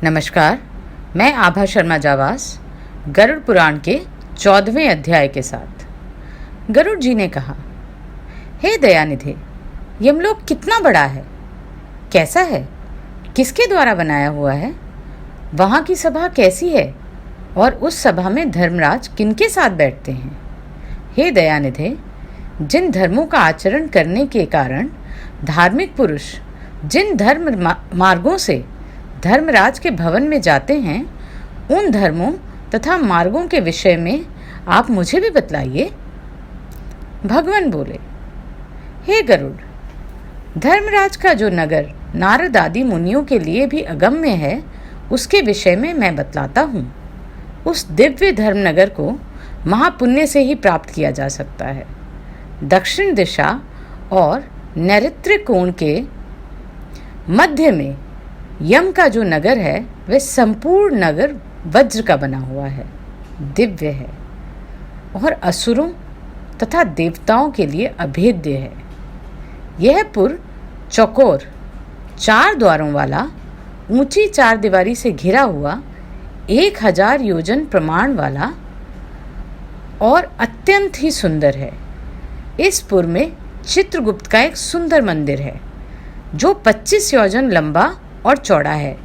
नमस्कार, मैं आभा शर्मा जावास गरुड़ पुराण के 14वें अध्याय के साथ। गरुड़ जी ने कहा, हे दयानिधे, यमलोक कितना बड़ा है, कैसा है, किसके द्वारा बनाया हुआ है, वहाँ की सभा कैसी है और उस सभा में धर्मराज किनके साथ बैठते हैं। हे दयानिधे, जिन धर्मों का आचरण करने के कारण धार्मिक पुरुष जिन धर्म मार्गों से धर्मराज के भवन में जाते हैं, उन धर्मों तथा मार्गों के विषय में आप मुझे भी बतलाइए। भगवान बोले, हे गरुड़, धर्मराज का जो नगर नारद आदि मुनियों के लिए भी अगम्य है, उसके विषय में मैं बतलाता हूँ। उस दिव्य धर्मनगर को महापुण्य से ही प्राप्त किया जा सकता है। दक्षिण दिशा और नैऋत्य कोण के मध्य में यम का जो नगर है, वह संपूर्ण नगर वज्र का बना हुआ है, दिव्य है और असुरों तथा देवताओं के लिए अभेद्य है। यह पुर चौकोर 4 द्वारों वाला, ऊंची 4 दीवारी से घिरा हुआ, 1000 योजन प्रमाण वाला और अत्यंत ही सुंदर है। इस पुर में चित्रगुप्त का एक सुंदर मंदिर है, जो 25 योजन लंबा और चौड़ा है।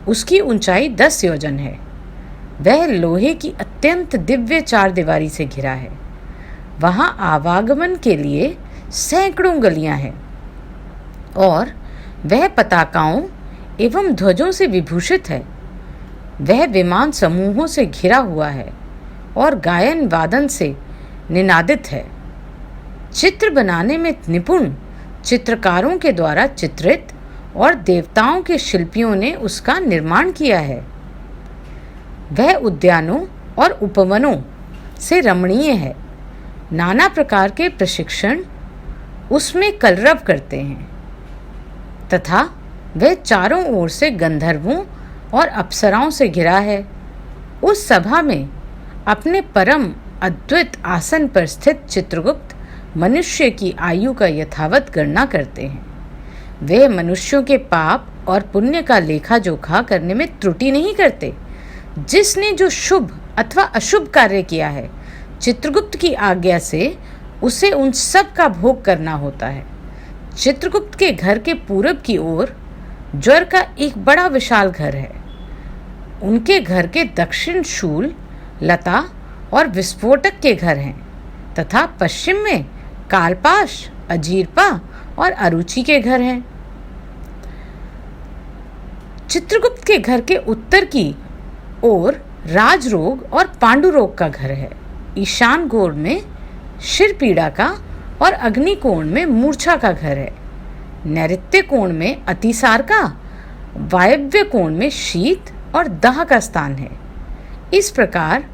उसकी ऊंचाई 10 योजन है। वह लोहे की अत्यंत दिव्य 4 दीवारी से घिरा है। वहाँ आवागमन के लिए सैकड़ों गलियां हैं और वह पताकाओं एवं ध्वजों से विभूषित है। वह विमान समूहों से घिरा हुआ है और गायन वादन से निनादित है। चित्र बनाने में निपुण चित्रकारों के द्वारा चित्रित और देवताओं के शिल्पियों ने उसका निर्माण किया है। वह उद्यानों और उपवनों से रमणीय है। नाना प्रकार के प्रशिक्षण उसमें कलरव करते हैं तथा वह चारों ओर से गंधर्वों और अप्सराओं से घिरा है। उस सभा में अपने परम अद्भुत आसन पर स्थित चित्रगुप्त मनुष्य की आयु का यथावत गणना करते हैं। वे मनुष्यों के पाप और पुण्य का लेखा जोखा करने में त्रुटि नहीं करते। जिसने जो शुभ अथवा अशुभ कार्य किया है, चित्रगुप्त की आज्ञा से उसे उन सब का भोग करना होता है। चित्रगुप्त के घर के पूरब की ओर ज्वर का एक बड़ा विशाल घर है। उनके घर के दक्षिण शूल, लता और विस्फोटक के घर हैं तथा पश्चिम में कालपाश, अजीरपा और अरुचि के घर हैं। चित्रगुप्त के घर के उत्तर की ओर राजरोग और पांडुरोग का घर है। ईशान कोण में शिरपीड़ा का और अग्निकोण में मूर्छा का घर है। नैऋत्य कोण में अतिसार का, वायव्य कोण में शीत और दाह का स्थान है। इस प्रकार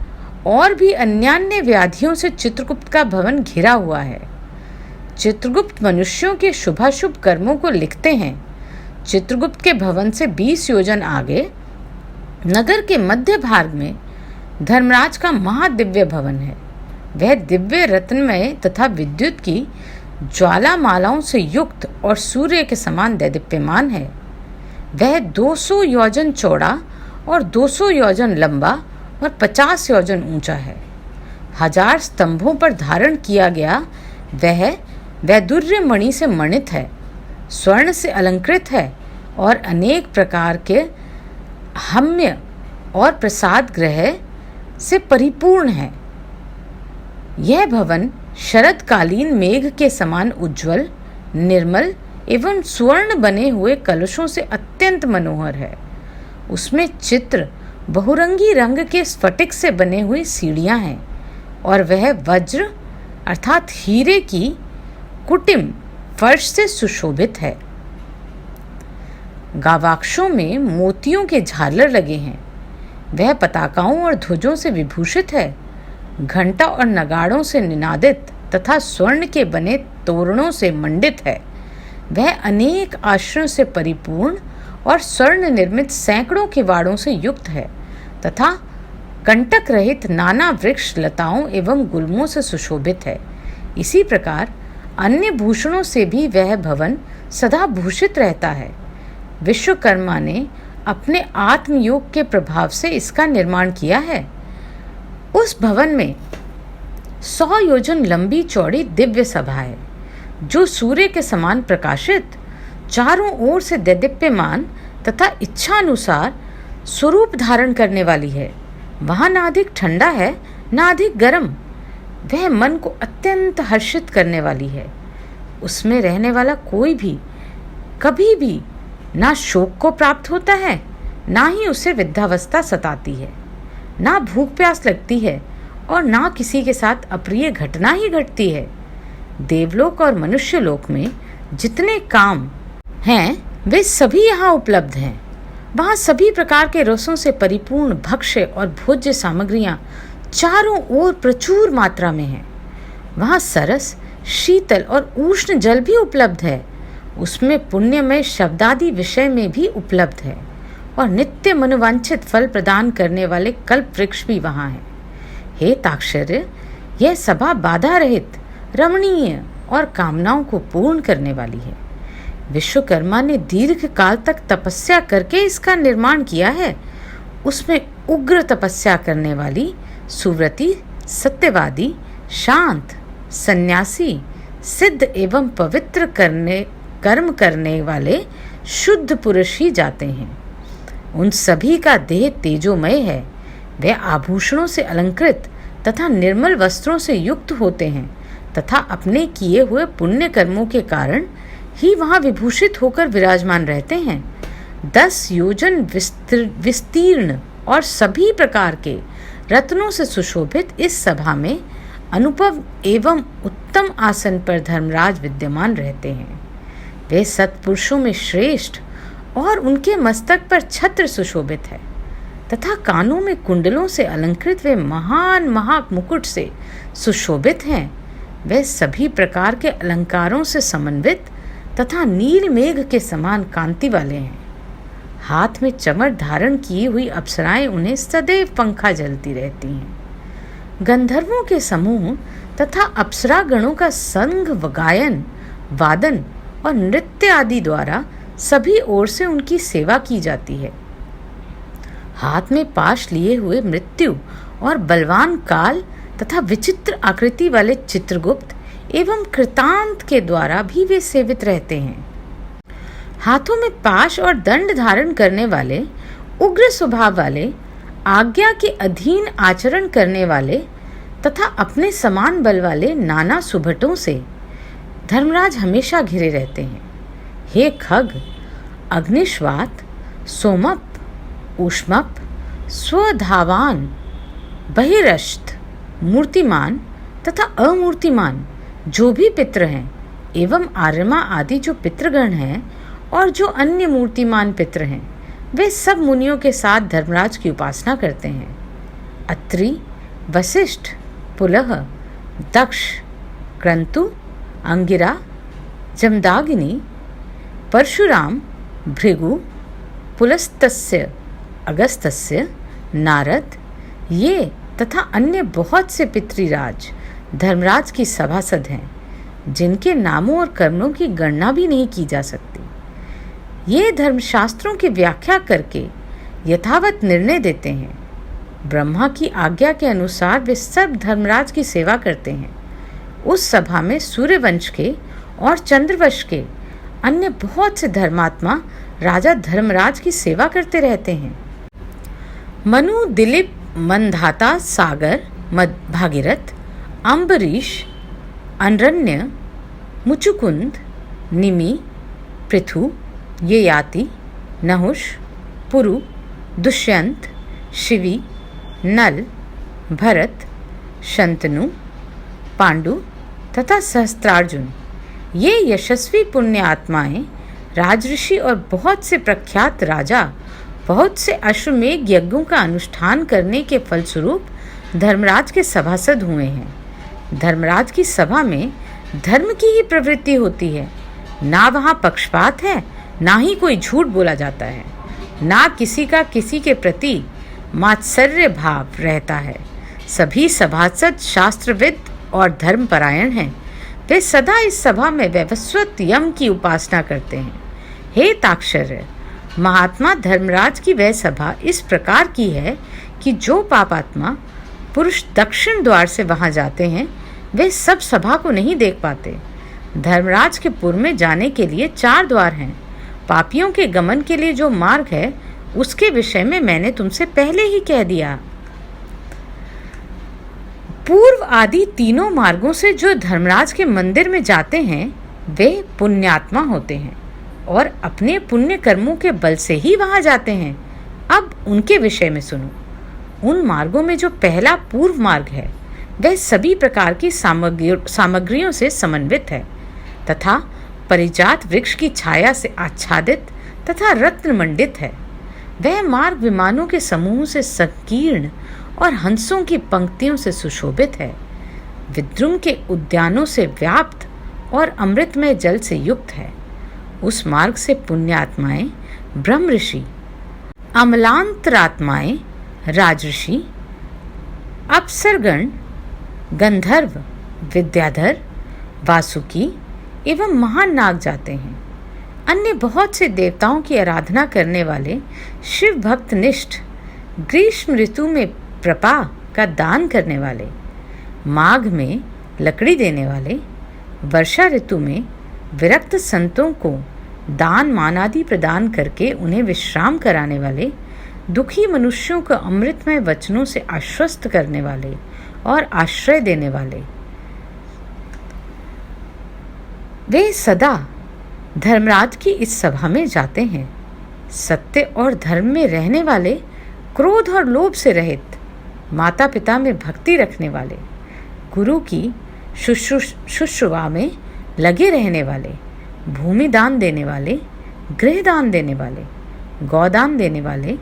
और भी अन्यान्य व्याधियों से चित्रगुप्त का भवन घिरा हुआ है। चित्रगुप्त मनुष्यों के शुभाशुभ कर्मों को लिखते हैं। चित्रगुप्त के भवन से 20 योजन आगे नगर के मध्य भाग में धर्मराज का महादिव्य भवन है। वह दिव्य रत्नमय तथा विद्युत की ज्वालामालाओं से युक्त और सूर्य के समान दैदीप्यमान है। वह 200 योजन चौड़ा और 200 योजन लंबा और 50 योजन ऊंचा है। 1000 स्तंभों पर धारण किया गया वह वैदुर्य मणि से मणित है, स्वर्ण से अलंकृत है और अनेक प्रकार के हम्य और प्रसाद ग्रह से परिपूर्ण है। यह भवन शरदकालीन मेघ के समान उज्ज्वल, निर्मल एवं स्वर्ण बने हुए कलशों से अत्यंत मनोहर है। उसमें चित्र बहुरंगी रंग के स्फटिक से बने हुई सीढ़ियां हैं और वह वज्र अर्थात हीरे की कुटिम फर्श से सुशोभित है। गावाक्षों में मोतियों के झालर लगे हैं। वह पताकाओं और ध्वजों से विभूषित है। घंटा और नगाड़ों से निनादित तथा स्वर्ण के बने तोरणों से मंडित है। वह अनेक आश्रयों से परिपूर्ण और स्वर्ण निर्मित सैकड़ों किवाड़ों से युक्त है तथा कंटक रहित नाना वृक्ष, लताओं एवं गुल्मों से सुशोभित है। इसी प्रकार अन्य भूषणों से भी वह भवन सदा भूषित रहता है। विश्वकर्मा ने अपने आत्मयोग के प्रभाव से इसका निर्माण किया है। उस भवन में 100 योजन लंबी चौड़ी दिव्य सभा है, जो सूर्य के समान प्रकाशित, चारों ओर से दैदीप्यमान तथा इच्छानुसार स्वरूप धारण करने वाली है। वहाँ ना अधिक ठंडा है ना अधिक गर्म। वह मन को अत्यंत हर्षित करने वाली है। उसमें रहने वाला कोई भी कभी भी ना शोक को प्राप्त होता है, ना ही उसे वृद्धावस्था सताती है, ना भूख प्यास लगती है और ना किसी के साथ अप्रिय घटना ही घटती है। देवलोक और मनुष्य लोक में जितने काम हैं वे सभी यहाँ उपलब्ध हैं। वहाँ सभी प्रकार के रसों से परिपूर्ण भक्ष्य और भोज्य सामग्रियाँ चारों ओर प्रचुर मात्रा में हैं। वहाँ सरस, शीतल और उष्ण जल भी उपलब्ध है। उसमें पुण्यमय शब्दादि विषय में भी उपलब्ध है और नित्य मनोवांछित फल प्रदान करने वाले कल्प वृक्ष भी वहाँ हैं। हे ताक्षर्य, यह सभा बाधा रहित, रमणीय और कामनाओं को पूर्ण करने वाली है। विश्वकर्मा ने दीर्घ काल तक तपस्या करके इसका निर्माण किया है। उसमें उग्र तपस्या करने वाली, सुव्रती, सत्यवादी, शांत, सन्यासी, सिद्ध एवं पवित्र कर्म करने वाले शुद्ध पुरुष ही जाते हैं। उन सभी का देह तेजोमय है। वे आभूषणों से अलंकृत तथा निर्मल वस्त्रों से युक्त होते हैं तथा अपने किए हुए पुण्य कर्मों के कारण ही वहाँ विभूषित होकर विराजमान रहते हैं। 10 योजन विस्तीर्ण और सभी प्रकार के रत्नों से सुशोभित इस सभा में अनुपम एवं उत्तम आसन पर धर्मराज विद्यमान रहते हैं। वे सत्पुरुषों में श्रेष्ठ और उनके मस्तक पर छत्र सुशोभित है तथा कानों में कुंडलों से अलंकृत वे महान महामुकुट से सुशोभित हैं। वे सभी प्रकार के अलंकारों से समन्वित तथा नील मेघ के समान कांति वाले हैं। हाथ में चमर धारण की हुई अप्सराएं उन्हें सदैव पंखा जलती रहती हैं। गंधर्वों के समूह तथा अप्सरा गणों का संग गायन, वादन और नृत्य आदि द्वारा सभी ओर से उनकी सेवा की जाती है। हाथ में पाश लिए हुए मृत्यु और बलवान काल तथा विचित्र आकृति वाले चित्रगुप्त एवं कृतांत के द्वारा भी वे सेवित रहते हैं। हाथों में पाश और दंड धारण करने वाले, उग्र स्वभाव वाले, आज्ञा के अधीन आचरण करने वाले तथा अपने समान बल वाले नाना सुभटों से धर्मराज हमेशा घिरे रहते हैं। हे खग, अग्निश्वात, सोमप, ऊष्मप, स्वधावान, बहिरष्ट, मूर्तिमान तथा अमूर्तिमान जो भी पितृ हैं एवं आर्यमा आदि जो पितृगण हैं और जो अन्य मूर्तिमान पितृ हैं, वे सब मुनियों के साथ धर्मराज की उपासना करते हैं। अत्रि, वशिष्ठ, पुलह, दक्ष, क्रंतु, अंगिरा, जमदाग्नि, परशुराम, भृगु, पुलस्तस्य, अगस्त्य, नारद, ये तथा अन्य बहुत से पितृराज धर्मराज की सभासद हैं, जिनके नामों और कर्मों की गणना भी नहीं की जा सकती। ये धर्मशास्त्रों की व्याख्या करके यथावत निर्णय देते हैं। ब्रह्मा की आज्ञा के अनुसार वे सब धर्मराज की सेवा करते हैं। उस सभा में सूर्यवंश के और चंद्रवंश के अन्य बहुत से धर्मात्मा राजा धर्मराज की सेवा करते रहते हैं। मनु, दिलीप, मंधाता, सागर, भागीरथ, अम्बरीश, अनरण्य, मुचुकुंद, निमि, पृथु, ययाति, नहुष, पुरु, दुष्यंत, शिवी, नल, भरत, शंतनु, पांडु तथा सहस्त्रार्जुन, ये यशस्वी पुण्य आत्माएं राजऋषि और बहुत से प्रख्यात राजा बहुत से अश्वमेघ यज्ञों का अनुष्ठान करने के फलस्वरूप धर्मराज के सभासद हुए हैं। धर्मराज की सभा में धर्म की ही प्रवृत्ति होती है। ना वहाँ पक्षपात है, ना ही कोई झूठ बोला जाता है, ना किसी का किसी के प्रति मात्सर्य भाव रहता है। सभी सभासद शास्त्रविद और धर्मपरायण हैं। वे सदा इस सभा में वैवस्वत यम की उपासना करते हैं। हे ताक्षर्य, महात्मा धर्मराज की वह सभा इस प्रकार की है कि जो पापात्मा पुरुष दक्षिण द्वार से वहां जाते हैं वे सब सभा को नहीं देख पाते। धर्मराज के पुर में जाने के लिए 4 द्वार हैं। पापियों के गमन के लिए जो मार्ग है उसके विषय में मैंने तुमसे पहले ही कह दिया। पूर्व आदि तीनों मार्गों से जो धर्मराज के मंदिर में जाते हैं वे पुण्यात्मा होते हैं और अपने पुण्य कर्मों के बल से ही वहां जाते हैं। अब उनके विषय में सुनो। उन मार्गों में जो पहला पूर्व मार्ग है वह सभी प्रकार की सामग्रियों से समन्वित है तथा परिजात वृक्ष की छाया से आच्छादित तथा रत्न मंडित है। वह मार्ग विमानों के समूह से संकीर्ण और हंसों की पंक्तियों से सुशोभित है। विद्रुम के उद्यानों से व्याप्त और अमृतमय जल से युक्त है। उस मार्ग से पुण्यात्माएं ब्रह्म ऋषि, अमलांतरात्माएं राजऋषि, अप्सरगण, गंधर्व, विद्याधर, वासुकी एवं महान नाग जाते हैं। अन्य बहुत से देवताओं की आराधना करने वाले शिव भक्त निष्ठ, ग्रीष्म ऋतु में प्रपा का दान करने वाले, माघ में लकड़ी देने वाले, वर्षा ऋतु में विरक्त संतों को दान मान आदि प्रदान करके उन्हें विश्राम कराने वाले, दुखी मनुष्यों को अमृतमय वचनों से आश्वस्त करने वाले और आश्रय देने वाले, वे सदा धर्मराज की इस सभा में जाते हैं। सत्य और धर्म में रहने वाले, क्रोध और लोभ से रहित, माता पिता में भक्ति रखने वाले, गुरु की शुश्रूषा में लगे रहने वाले, भूमि दान देने वाले, गृह दान देने वाले, गौदान देने वाले,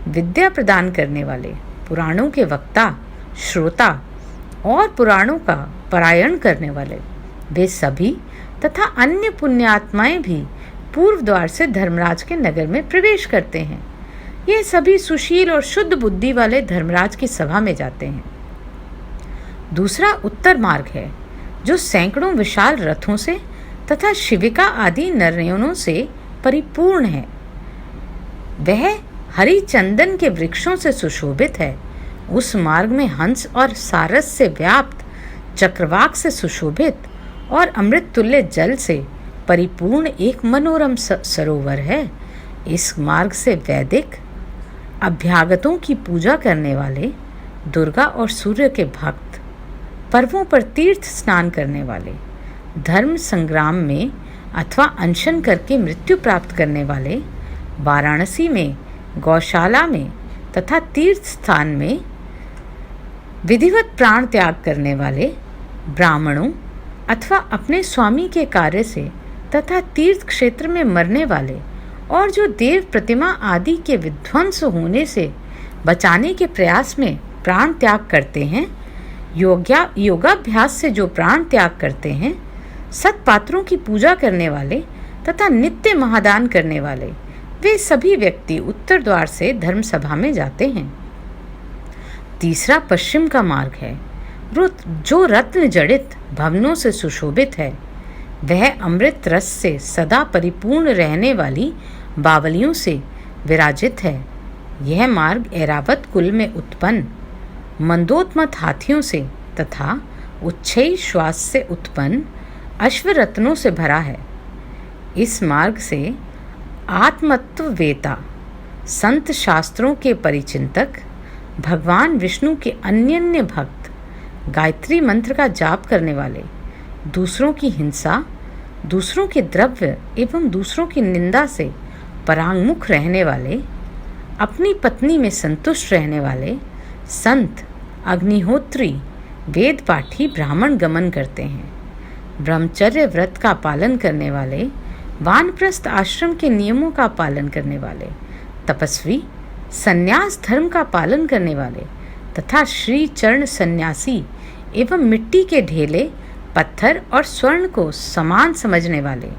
विद्या प्रदान करने वाले, पुराणों के वक्ता, श्रोता और पुराणों का पारायण करने वाले, वे सभी तथा अन्य पुण्यात्माएं भी पूर्व द्वार से धर्मराज के नगर में प्रवेश करते हैं। ये सभी सुशील और शुद्ध बुद्धि वाले धर्मराज की सभा में जाते हैं। दूसरा उत्तर मार्ग है जो सैकड़ों विशाल रथों से तथा शिविका आदि नरनयनों से परिपूर्ण है। वह हरि चंदन के वृक्षों से सुशोभित है। उस मार्ग में हंस और सारस से व्याप्त, चक्रवाक से सुशोभित और अमृत तुल्य जल से परिपूर्ण एक मनोरम सरोवर है। इस मार्ग से वैदिक अभ्यागतों की पूजा करने वाले, दुर्गा और सूर्य के भक्त, पर्वों पर तीर्थ स्नान करने वाले, धर्म संग्राम में अथवा अनशन करके मृत्यु प्राप्त करने वाले, वाराणसी में, गौशाला में तथा तीर्थ स्थान में विधिवत प्राण त्याग करने वाले, ब्राह्मणों अथवा अपने स्वामी के कार्य से तथा तीर्थ क्षेत्र में मरने वाले और जो देव प्रतिमा आदि के विध्वंस होने से बचाने के प्रयास में प्राण त्याग करते हैं, योगाभ्यास से जो प्राण त्याग करते हैं, सत्पात्रों की पूजा करने वाले तथा नित्य महादान करने वाले, वे सभी व्यक्ति उत्तर द्वार से धर्म सभा में जाते हैं। तीसरा पश्चिम का मार्ग है जो रत्न जड़ित भवनों से सुशोभित है। वह अमृत रस से सदा परिपूर्ण रहने वाली बावलियों से विराजित है। यह मार्ग ऐरावत कुल में उत्पन्न मंदोत्मत हाथियों से तथा उच्छेय श्वास से उत्पन्न अश्वरत्नों से भरा है। इस मार्ग से आत्मत्व वेता, संत शास्त्रों के परिचिंतक, भगवान विष्णु के अनन्य भक्त, गायत्री मंत्र का जाप करने वाले, दूसरों की हिंसा, दूसरों के द्रव्य एवं दूसरों की निंदा से परांगमुख रहने वाले, अपनी पत्नी में संतुष्ट रहने वाले संत, अग्निहोत्री, वेद पाठी ब्राह्मण गमन करते हैं। ब्रह्मचर्य व्रत का पालन करने वाले, वानप्रस्थ आश्रम के नियमों का पालन करने वाले, तपस्वी, संन्यास धर्म का पालन करने वाले तथा श्री चरण सन्यासी एवं मिट्टी के ढेले, पत्थर और स्वर्ण को समान समझने वाले,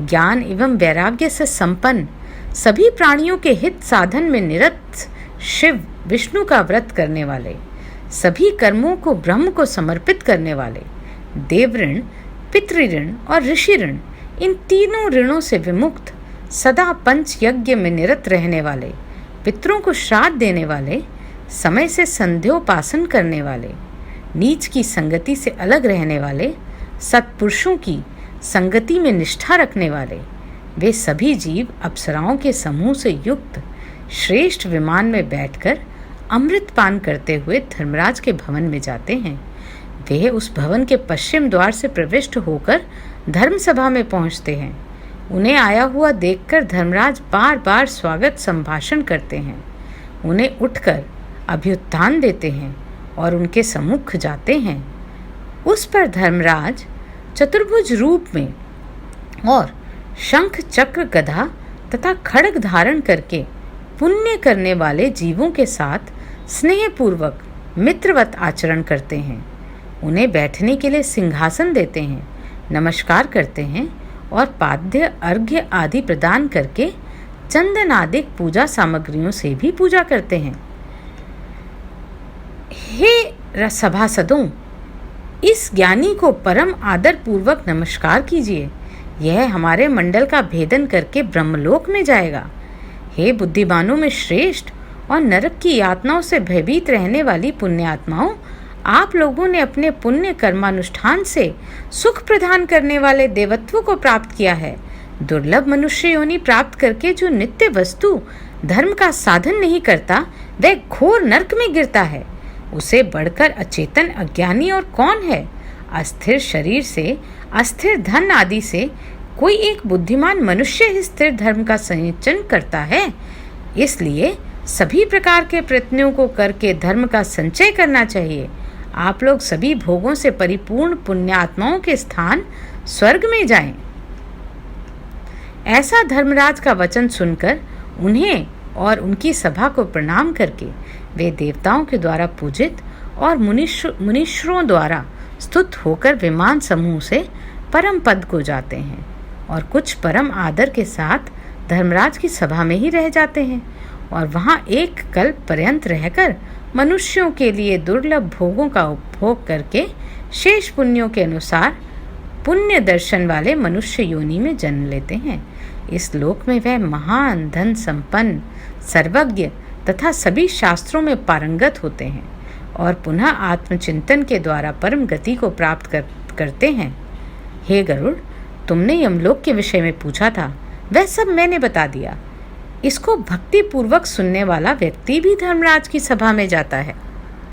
ज्ञान एवं वैराग्य से संपन्न, सभी प्राणियों के हित साधन में निरत शिव विष्णु का व्रत करने वाले, सभी कर्मों को ब्रह्म को समर्पित करने वाले, देव ऋण, पितृ ऋण और ऋषि ऋण, इन तीनों ऋणों से विमुक्त, सदा पंच यज्ञ में निरत रहने वाले, पितरों को श्राद्ध देने वाले, समय से संध्योपासन करने वाले, नीच की संगति से अलग रहने वाले, सत्पुरुषों की संगति में निष्ठा रखने वाले, वे सभी जीव अप्सराओं के समूह से युक्त श्रेष्ठ विमान में बैठकर अमृत पान करते हुए धर्मराज के भवन में जाते हैं। वे उस भवन के पश्चिम द्वार से प्रविष्ट होकर धर्मसभा में पहुंचते हैं। उन्हें आया हुआ देखकर धर्मराज बार बार स्वागत संभाषण करते हैं। उन्हें उठकर अभ्युत्थान देते हैं और उनके सम्मुख जाते हैं। उस पर धर्मराज चतुर्भुज रूप में और शंख चक्र गदा तथा खड्ग धारण करके पुण्य करने वाले जीवों के साथ स्नेहपूर्वक मित्रवत आचरण करते हैं। उन्हें बैठने के लिए सिंहासन देते हैं, नमस्कार करते हैं और पाद्य अर्घ्य आदि प्रदान करके चंदन आदि पूजा सामग्रियों से भी पूजा करते हैं। हे सभासदों, इस ज्ञानी को परम आदर पूर्वक नमस्कार कीजिए। यह हमारे मंडल का भेदन करके ब्रह्मलोक में जाएगा। हे बुद्धिमानों में श्रेष्ठ और नरक की यातनाओं से भयभीत रहने वाली पुण्यात्माओं, आप लोगों ने अपने पुण्य कर्मानुष्ठान से सुख प्रदान करने वाले देवत्व को प्राप्त किया है। दुर्लभ मनुष्य योनि प्राप्त करके जो नित्य वस्तु धर्म का साधन नहीं करता, वह घोर नरक में गिरता है। उसे बढ़कर अचेतन अज्ञानी और कौन है? अस्थिर शरीर से, अस्थिर धन आदि से कोई एक बुद्धिमान मनुष्य ही स्थिर धर्म का संयोजन करता है। इसलिए सभी प्रकार के प्रयत्नों को करके धर्म का संचय करना चाहिए। आप लोग सभी भोगों से परिपूर्ण पुण्यात्माओं के स्थान स्वर्ग में जाएं। ऐसा धर्मराज का वचन सुनकर उन्हें और उनकी सभा को प्रणाम करके वे देवताओं के द्वारा पूजित और मुनीश्वरों द्वारा स्तुत होकर विमान समूह से परम पद को जाते हैं और कुछ परम आदर के साथ धर्मराज की सभा में ही रह जाते हैं और वहां एक कल्प पर्यंत रहकर मनुष्यों के लिए दुर्लभ भोगों का उपभोग करके शेष पुण्यों के अनुसार पुण्य दर्शन वाले मनुष्य योनि में जन्म लेते हैं। इस लोक में वह महान धन संपन्न, सर्वज्ञ तथा सभी शास्त्रों में पारंगत होते हैं और पुनः आत्मचिंतन के द्वारा परम गति को प्राप्त करते हैं। हे गरुड़, तुमने यमलोक के विषय में पूछा था, वह सब मैंने बता दिया। इसको भक्ति पूर्वक सुनने वाला व्यक्ति भी धर्मराज की सभा में जाता है।